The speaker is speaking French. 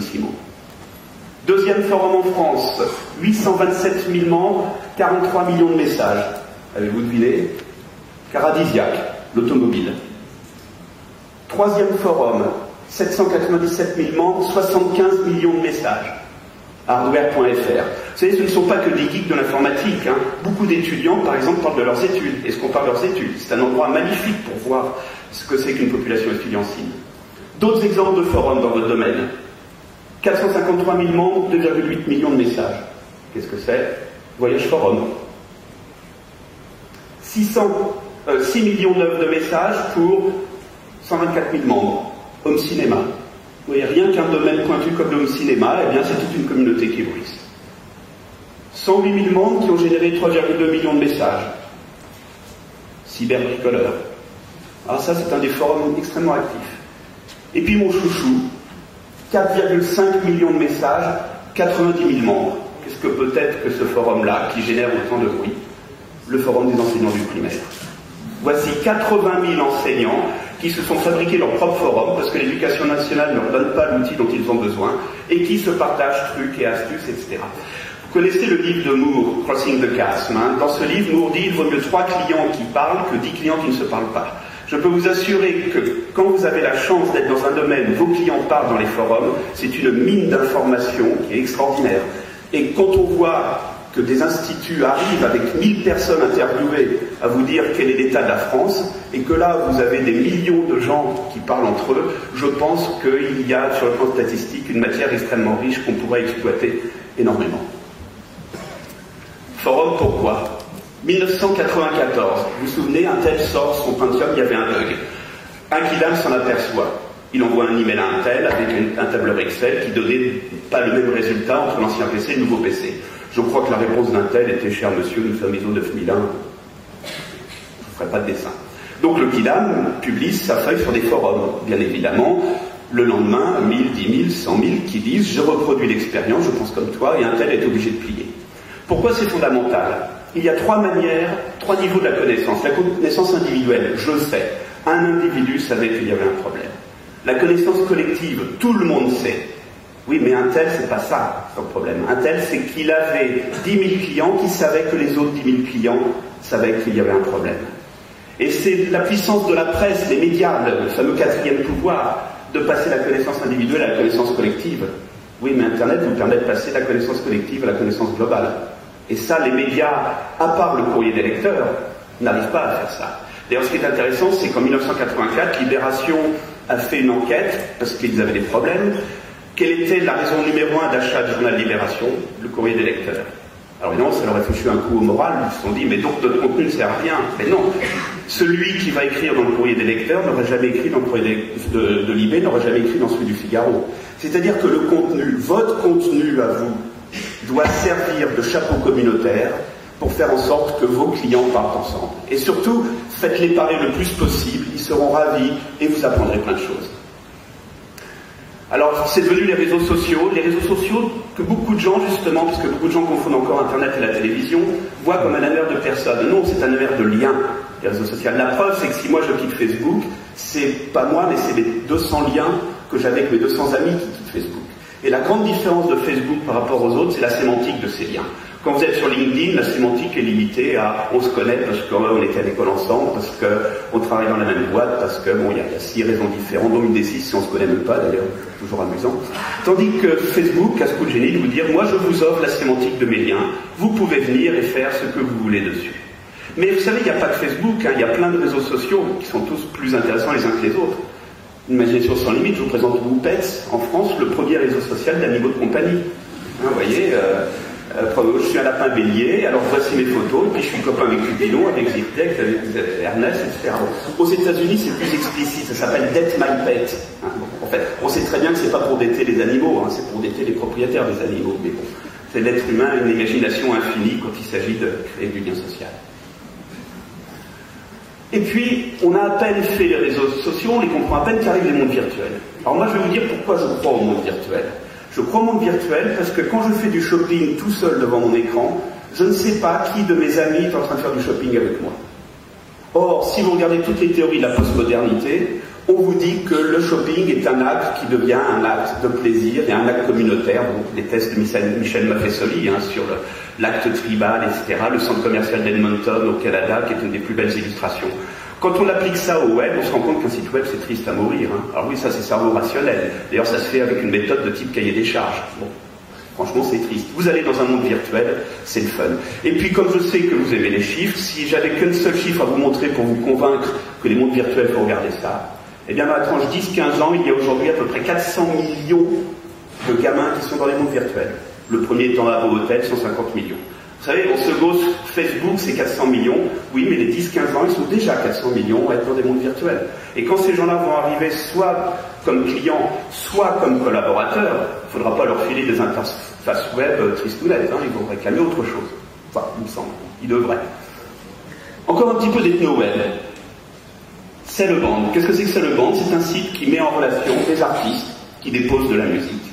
fortissimo. Deuxième forum en France, 827 000 membres, 43 millions de messages. Avez-vous deviné? Caradisiaque, l'automobile. Troisième forum, 797 000 membres, 75 millions de messages. Hardware.fr. Vous savez, ce ne sont pas que des geeks de l'informatique. Hein. Beaucoup d'étudiants, par exemple, parlent de leurs études. Est-ce qu'on parle de leurs études? C'est un endroit magnifique pour voir ce que c'est qu'une population estudiantine. D'autres exemples de forums dans votre domaine. 453 000 membres, 2,8 millions de messages. Qu'est-ce que c'est? Voyage Forum. 6 millions de messages pour 124 000 membres. Home Cinéma. Vous voyez, rien qu'un domaine pointu comme l'home cinéma, eh bien c'est toute une communauté qui bruisse. 108 000 membres qui ont généré 3,2 millions de messages. Cyberbricoleur. Alors ça, c'est un des forums extrêmement actifs. Et puis mon chouchou, 4,5 millions de messages, 90 000 membres. Qu'est-ce que peut être que ce forum-là, qui génère autant de bruit? Le forum des enseignants du primaire. Voici 80 000 enseignants qui se sont fabriqués leur propre forum parce que l'éducation nationale ne leur donne pas l'outil dont ils ont besoin et qui se partagent trucs et astuces, etc. Vous connaissez le livre de Moore, Crossing the Chasm. Hein. Dans ce livre, Moore dit qu'il vaut mieux 3 clients qui parlent que 10 clients qui ne se parlent pas. Je peux vous assurer que quand vous avez la chance d'être dans un domaine où vos clients parlent dans les forums, c'est une mine d'informations qui est extraordinaire. Et quand on voit que des instituts arrivent avec 1000 personnes interviewées à vous dire quel est l'état de la France, et que là vous avez des millions de gens qui parlent entre eux, je pense qu'il y a sur le plan statistique une matière extrêmement riche qu'on pourrait exploiter énormément. Forum pourquoi? 1994, vous vous souvenez, un tel sort son Pentium, il y avait un bug. Un Quidam s'en aperçoit. Il envoie un email à un tel avec un tableur Excel qui donnait pas le même résultat entre l'ancien PC et le nouveau PC. Je crois que la réponse d'un tel était « Cher monsieur, nous sommes ISO 9001. » Je ne ferai pas de dessin. Donc le Quidam publie sa feuille sur des forums. Bien évidemment, le lendemain, 1000, 10 000, 100 000 qui disent « Je reproduis l'expérience, je pense comme toi, et un tel est obligé de plier. » Pourquoi c'est fondamental? Il y a 3 manières, 3 niveaux de la connaissance. La connaissance individuelle, je sais. Un individu savait qu'il y avait un problème. La connaissance collective, tout le monde sait. Oui, mais un tel, c'est pas ça, son problème. Un tel, c'est qu'il avait 10 000 clients qui savaient que les autres 10 000 clients savaient qu'il y avait un problème. Et c'est la puissance de la presse, des médias, le fameux 4e pouvoir, de passer la connaissance individuelle à la connaissance collective. Oui, mais Internet vous permet de passer la connaissance collective à la connaissance globale. Et ça, les médias, à part le courrier des lecteurs, n'arrivent pas à faire ça. D'ailleurs, ce qui est intéressant, c'est qu'en 1984, Libération a fait une enquête, parce qu'ils avaient des problèmes. Quelle était la raison numéro 1 d'achat du journal Libération? Le courrier des lecteurs. Alors évidemment, ça leur a foutu un coup au moral, ils se sont dit, mais donc notre contenu ne sert à rien. Mais non, celui qui va écrire dans le courrier des lecteurs n'aurait jamais écrit dans le courrier de Libé, n'aurait jamais écrit dans celui du Figaro. C'est-à-dire que le contenu, votre contenu à vous, doit servir de chapeau communautaire pour faire en sorte que vos clients partent ensemble. Et surtout, faites-les parler le plus possible, ils seront ravis et vous apprendrez plein de choses. Alors, c'est devenu les réseaux sociaux que beaucoup de gens, justement, puisque beaucoup de gens confondent encore Internet et la télévision, voient comme un annuaire de personnes. Non, c'est un annuaire de liens, les réseaux sociaux. La preuve, c'est que si moi je quitte Facebook, c'est pas moi, mais c'est les 200 liens que j'ai avec mes 200 amis qui quittent Facebook. Et la grande différence de Facebook par rapport aux autres, c'est la sémantique de ces liens. Quand vous êtes sur LinkedIn, la sémantique est limitée à on se connaît parce qu'on était à l'école ensemble, parce qu'on travaille dans la même boîte, parce que bon, il y a 6 raisons différentes, dont une des 6 si on se connaît même pas d'ailleurs, toujours amusant. Tandis que Facebook a ce coup de génie de vous dire moi je vous offre la sémantique de mes liens, vous pouvez venir et faire ce que vous voulez dessus. Mais vous savez, il n'y a pas que Facebook, hein, il y a plein de réseaux sociaux qui sont tous plus intéressants les uns que les autres. Imagination sans limite, je vous présente Woopets, en France, le premier réseau social d'animaux de compagnie. Hein, vous voyez, je suis un lapin bélier, alors voici mes photos, et puis je suis copain avec Cupidon, avec Zyrtec, avec Ernest, etc. Aux États-Unis, c'est plus explicite, ça s'appelle Date My Pet. Hein, bon, en fait, on sait très bien que c'est pas pour dater les animaux, hein, c'est pour dater les propriétaires des animaux, mais bon, c'est l'être humain une imagination infinie quand il s'agit de créer du lien social. Et puis, on a à peine fait les réseaux sociaux, on les comprend à peine qu'arrivent les mondes virtuels. Alors moi, je vais vous dire pourquoi je crois au monde virtuel. Je crois au monde virtuel parce que quand je fais du shopping tout seul devant mon écran, je ne sais pas qui de mes amis est en train de faire du shopping avec moi. Or, si vous regardez toutes les théories de la postmodernité, on vous dit que le shopping est un acte qui devient un acte de plaisir et un acte communautaire. Donc, les tests de Michel Maffesoli sur l'acte tribal, etc. Le centre commercial d'Edmonton au Canada, qui est une des plus belles illustrations. Quand on applique ça au web, on se rend compte qu'un site web, c'est triste à mourir. Alors oui, ça c'est cerveau rationnel. D'ailleurs, ça se fait avec une méthode de type cahier des charges. Bon. Franchement, c'est triste. Vous allez dans un monde virtuel, c'est le fun. Et puis, comme je sais que vous aimez les chiffres, si j'avais qu'un seul chiffre à vous montrer pour vous convaincre que les mondes virtuels, il faut regarder ça, eh bien, dans la tranche 10-15 ans, il y a aujourd'hui à peu près 400 millions de gamins qui sont dans les mondes virtuels. Le premier étant à Hôtel, 150 millions. Vous savez, on se gosse, Facebook, c'est 400 millions. Oui, mais les 10-15 ans, ils sont déjà 400 millions à être dans des mondes virtuels. Et quand ces gens-là vont arriver soit comme clients, soit comme collaborateurs, il ne faudra pas leur filer des interfaces web tristounettes, ils vont réclamer autre chose. Enfin, il me semble, ils devraient. Encore un petit peu d'ethno-web. C'est le band. Qu'est-ce que c'est que c'est le band? C'est un site qui met en relation des artistes qui déposent de la musique.